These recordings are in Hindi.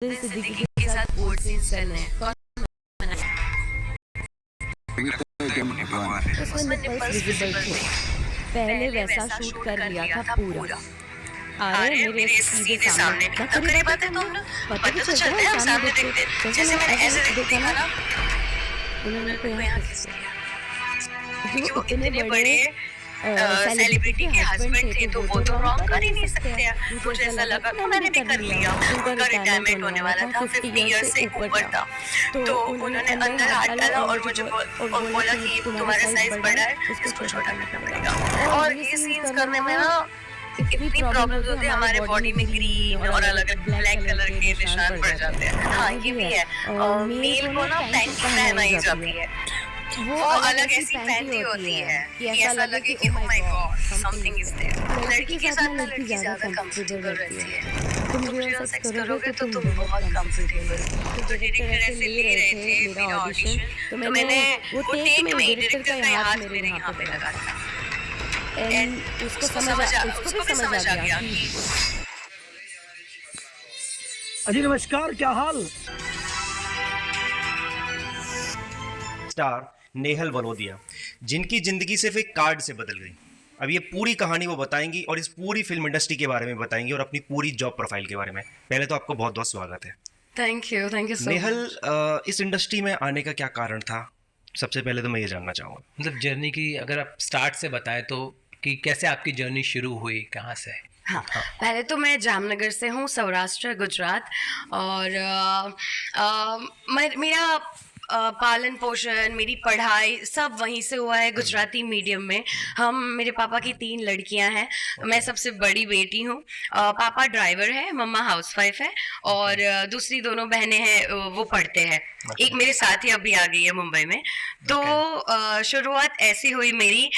सिद्दीकी के साथ बोर्ड सीन्स करने हैं। कौन उसमें निपल्स विजिबल थे। पहले वैसा शूट कर लिया था पूरा। आ रहे मेरे सीधे सामने। करीब बात है तो पता तो चलता है, हम सामने देखते। जैसे मैंने ऐसे देखा ना, उन्होंने को यहाँ यहाँ किस किया। क्योंकि वो इतने बड़े सेलिब्रिटी के हस्बैंड थे, तो वो तो रॉन्ग कर ही नहीं सकते हैं। मुझे ऐसा लगा तो मैंने भी कर लिया। उनका रिटायरमेंट होने वाला था, 50 ईयर्स से ऊपर था। तो उन्होंने अंदर हाथ डाला और मुझे बोला कि तुम्हारा साइज बड़ा है, इसको छोटा करना पड़ेगा। और ये सीन्स करने में ना इतनी प्रॉब्लम्स होती है, हमारे बॉडी में ग्रीन और अलग अलग ब्लैक कलर के निशान पड़ जाते हैं। हाँ, ये भी है। मेल को ना पैंट पहनाई जाती है, वो अलग ऐसी पैंटी होती है कि ऐसा लगे कि oh my God something is there. लड़की के साथ ना लड़की ज्यादा कंफर्टेबल रहती है। तुम रियल सेक्स करोगे तो तुम बहुत कंफर्टेबल। तो डायरेक्टर ऐसे ले रहे थे मेरा ऑडिशन, तो मैंने वो टेक में डायरेक्टर का हाथ मेरे यहाँ पे लगा था। एंड उसको भी समझ आ गया कि अजी नमस्कार, क्या हाल? स्टार नेहल वनोदिया, जिनकी जिंदगी सिर्फ एक कार्ड से बदल गई। अब ये पूरी कहानी वो बताएंगी और इस पूरी फिल्म इंडस्ट्री के बारे में बताएंगी और अपनी पूरी जॉब प्रोफाइल के बारे में। पहले तो आपको बहुत बहुत स्वागत है। थैंक यू सो नेहल, इस इंडस्ट्री में आने का क्या कारण था? सबसे पहले तो मैं ये जानना चाहूँगा, मतलब जर्नी की अगर आप स्टार्ट से बताएं तो कि कैसे आपकी जर्नी शुरू हुई, कहाँ से? हाँ, पहले तो मैं जामनगर से हूँ, सौराष्ट्र गुजरात। और मेरा पालन पोषण, मेरी पढ़ाई सब वहीं से हुआ है, गुजराती मीडियम में। मेरे पापा की 3 लड़कियां हैं, मैं सबसे बड़ी बेटी हूँ। पापा ड्राइवर है, मम्मा हाउसवाइफ है, और दूसरी दोनों बहनें हैं वो पढ़ते हैं। एक मेरे साथ ही अभी आ गई है मुंबई में। तो शुरुआत ऐसी हुई मेरी।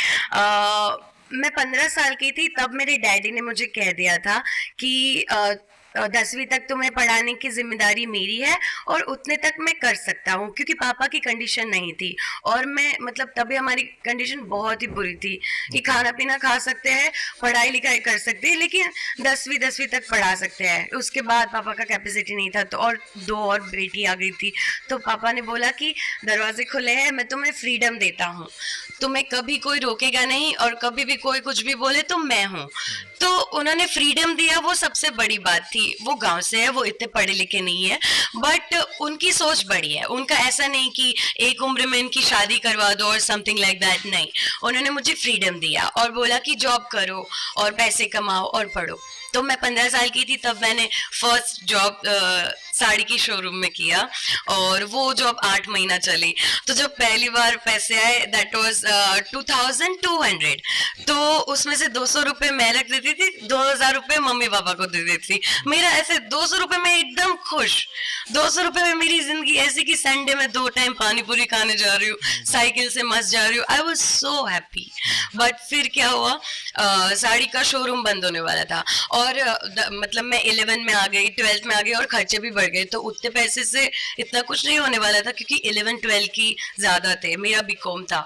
मैं 15 साल की थी तब मेरे डैडी ने मुझे कह दिया था कि 10वीं तक तुम्हें पढ़ाने की जिम्मेदारी मेरी है और उतने तक मैं कर सकता हूँ, क्योंकि पापा की कंडीशन नहीं थी और मैं मतलब तभी हमारी कंडीशन बहुत ही बुरी थी कि खाना पीना खा सकते हैं, पढ़ाई लिखाई कर सकते हैं, लेकिन 10वीं तक पढ़ा सकते हैं। उसके बाद पापा का कैपेसिटी नहीं था, तो और 2 और बेटी आ गई थी। तो पापा ने बोला कि दरवाजे खुले हैं, मैं तुम्हें फ्रीडम देता हूँ, तुम्हें कभी कोई रोकेगा नहीं और कभी भी कोई कुछ भी बोले तो मैं हूँ। तो उन्होंने फ्रीडम दिया, वो सबसे बड़ी बात थी। वो गांव से है, वो इतने पढ़े लिखे नहीं है, बट उनकी सोच बड़ी है। उनका ऐसा नहीं कि एक उम्र में इनकी शादी करवा दो और समथिंग लाइक दैट, नहीं। उन्होंने मुझे फ्रीडम दिया और बोला कि जॉब करो और पैसे कमाओ और पढ़ो। तो मैं 15 साल की थी तब मैंने फर्स्ट जॉब साड़ी की शोरूम में किया और वो जॉब 8 महीना चली। तो जब पहली बार पैसे आए, दैट वाज 2200, तो उसमें से 200 रुपये मैं रख देती थी, 2000 रुपये मम्मी पापा को दे देती थी। मेरा ऐसे 200 रुपये में एकदम खुश। 200 रुपये में मेरी जिंदगी ऐसी कि संडे में 2 टाइम पानी पूरी खाने जा रही हूँ, साइकिल से मस्त जा रही हूँ। I was so happy. But फिर क्या हुआ, साड़ी का शोरूम बंद होने वाला था और मतलब मैं 11 में आ गई, 12th में आ गई और खर्चे भी बढ़ गए। तो उतने पैसे से इतना कुछ नहीं होने वाला था, क्योंकि 11-12 की ज़्यादा थे, मेरा बीकॉम था।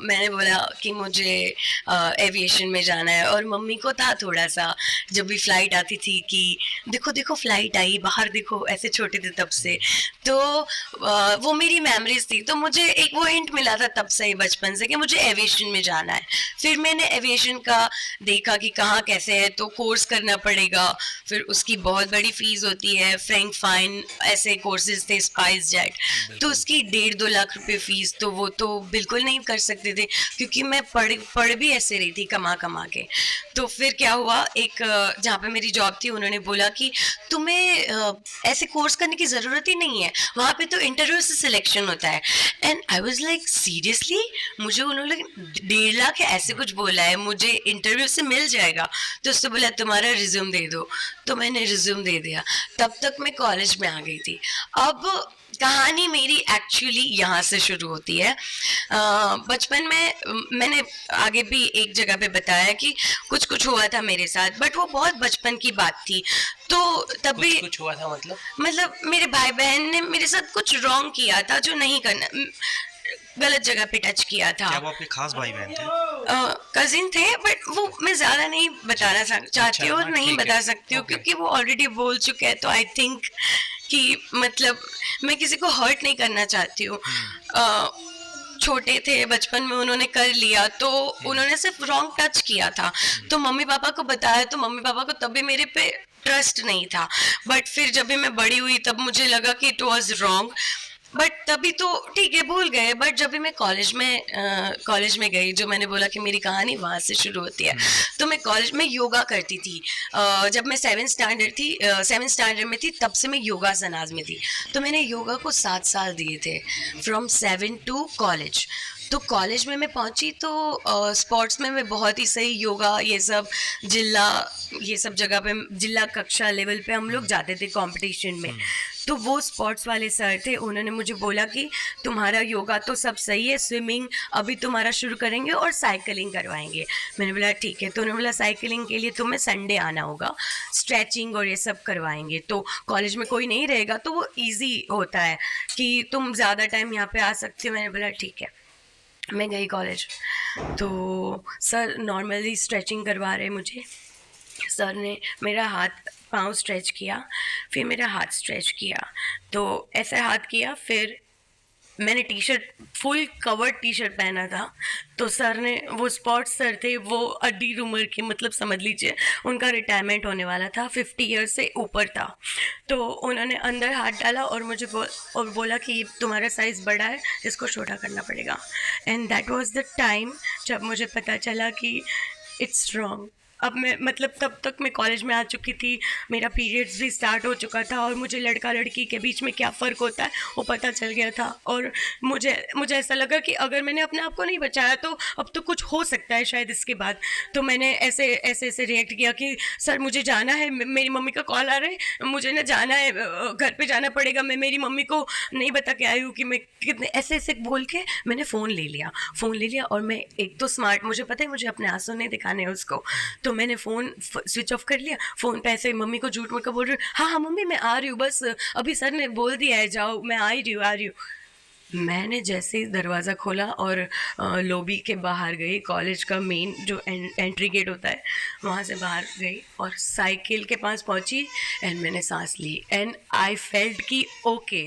मैंने बोला कि मुझे एविएशन में जाना है और मम्मी को था थोड़ा सा, जब भी फ्लाइट आती थी कि देखो देखो फ्लाइट आई, बाहर देखो, ऐसे छोटे थे तब से। तो वो मेरी मेमोरीज थी। तो मुझे एक वो हिंट मिला था तब से ही, बचपन से, कि मुझे एविएशन में जाना है। फिर मैंने एविएशन का देखा कि कहाँ कैसे है, तो कोर्स करना पड़ेगा, फिर उसकी बहुत बड़ी फीस होती है। फ्रैंक फाइन ऐसे कोर्सेज थे, स्पाइस जेट, तो उसकी 1.5-2 लाख रुपए फीस। तो वो तो बिल्कुल नहीं कर सकते थे, क्योंकि मैं पढ़ भी ऐसे रही थी कमा कमा के। तो फिर क्या हुआ, एक जहाँ पे मेरी जॉब थी, उन्होंने बोला कि तुम्हें ऐसे कोर्स करने की ज़रूरत ही नहीं है, वहाँ पे तो इंटरव्यू से सिलेक्शन होता है। And I was like seriously, मुझे उन्होंने 1.5 लाख ऐसे कुछ बोला है, मुझे इंटरव्यू से मिल जाएगा। तो उससे बोला तुम्हारा रिज्यूम दे दो। तो मैंने रिज्यूम दे दिया। तब तक मैं कॉलेज में आ गई थी। अब कहानी मेरी एक्चुअली यहाँ से शुरू होती है। बचपन में मैंने आगे भी एक जगह पे बताया कि कुछ कुछ हुआ था मेरे साथ, बट वो बहुत बचपन की बात थी। तो तभी कुछ हुआ था मतलब मेरे भाई बहन ने मेरे साथ कुछ रॉन्ग किया था, जो नहीं करना, गलत जगह पे टच किया था। क्या वो आपके खास भाई बहन थे? कजिन थे, बट वो मैं ज्यादा नहीं बताना चाहती हूँ, नहीं बता सकती हूँ, क्योंकि वो ऑलरेडी बोल चुके हैं। तो आई थिंक कि मतलब मैं किसी को हर्ट नहीं करना चाहती हूँ। छोटे थे, बचपन में उन्होंने कर लिया तो उन्होंने सिर्फ रॉन्ग टच किया था, तो मम्मी पापा को बताया, तो मम्मी पापा को तभी मेरे पे ट्रस्ट नहीं था। बट फिर जब भी मैं बड़ी हुई तब मुझे लगा कि इट वाज रॉन्ग, बट तभी तो ठीक है भूल गए। बट जब भी मैं कॉलेज में गई, जो मैंने बोला कि मेरी कहानी वहाँ से शुरू होती है, तो मैं कॉलेज में योगा करती थी। जब मैं 7th स्टैंडर्ड में थी तब से मैं योगासनाज में थी। तो मैंने योगा को 7 साल दिए थे, फ्रॉम 7 टू कॉलेज। तो कॉलेज में मैं पहुंची तो स्पोर्ट्स में मैं बहुत ही सही योगा ये सब जगह पे जिला कक्षा लेवल पे हम लोग जाते थे कंपटीशन में। तो वो स्पोर्ट्स वाले सर थे, उन्होंने मुझे बोला कि तुम्हारा योगा तो सब सही है, स्विमिंग अभी तुम्हारा शुरू करेंगे और साइकिलिंग करवाएंगे। मैंने बोला ठीक है। तो उन्होंने बोला साइकिलिंग के लिए तुम्हें संडे आना होगा, स्ट्रेचिंग और ये सब करवाएंगे। तो कॉलेज में कोई नहीं रहेगा तो वो ईजी होता है कि तुम ज़्यादा टाइम यहाँ पे आ सकते हो। मैंने बोला ठीक है। मैं गई कॉलेज, तो सर नॉर्मली स्ट्रेचिंग करवा रहे मुझे। सर ने मेरा हाथ पाँव स्ट्रेच किया, फिर मेरा हाथ स्ट्रेच किया, तो ऐसे हाथ किया। फिर मैंने T shirt, full covered T shirt पहना था, तो सर ने, वो स्पोर्ट्स सर थे, वो अड्डी उम्र के, मतलब समझ लीजिए उनका रिटायरमेंट होने वाला था, 50 ईयर्स से ऊपर था। तो उन्होंने अंदर हाथ डाला और मुझे बोला कि तुम्हारा साइज़ बड़ा है, इसको छोटा करना पड़ेगा। And that was the time जब मुझे पता चला कि इट्स रॉन्ग। अब मैं, मतलब तब तक मैं कॉलेज में आ चुकी थी, मेरा पीरियड्स भी स्टार्ट हो चुका था, और मुझे लड़का लड़की के बीच में क्या फ़र्क होता है वो पता चल गया था। और मुझे ऐसा लगा कि अगर मैंने अपने आप को नहीं बचाया तो अब तो कुछ हो सकता है शायद इसके बाद। तो मैंने ऐसे रिएक्ट किया कि सर मुझे जाना है, मेरी मम्मी का कॉल आ रहा है, मुझे ना जाना है, घर पे जाना पड़ेगा, मैं मेरी मम्मी को नहीं बता के आई हूँ कि मैं कितने, ऐसे बोल के मैंने फ़ोन ले लिया। और मैं एक तो स्मार्ट, मुझे पता है मुझे अपने आंसू नहीं दिखाने हैं उसको, तो मैंने फ़ोन स्विच ऑफ कर लिया। फ़ोन पे ऐसे मम्मी को झूठ मूठ का बोल रही हूँ, हाँ मम्मी मैं आ रही हूँ, बस अभी सर ने बोल दिया है जाओ, मैं आ रही हूँ। मैंने जैसे ही दरवाज़ा खोला और लॉबी के बाहर गई, कॉलेज का मेन जो एंट्री गेट होता है वहाँ से बाहर गई और साइकिल के पास पहुँची, एंड मैंने सांस ली, एंड आई फेल्ट कि ओके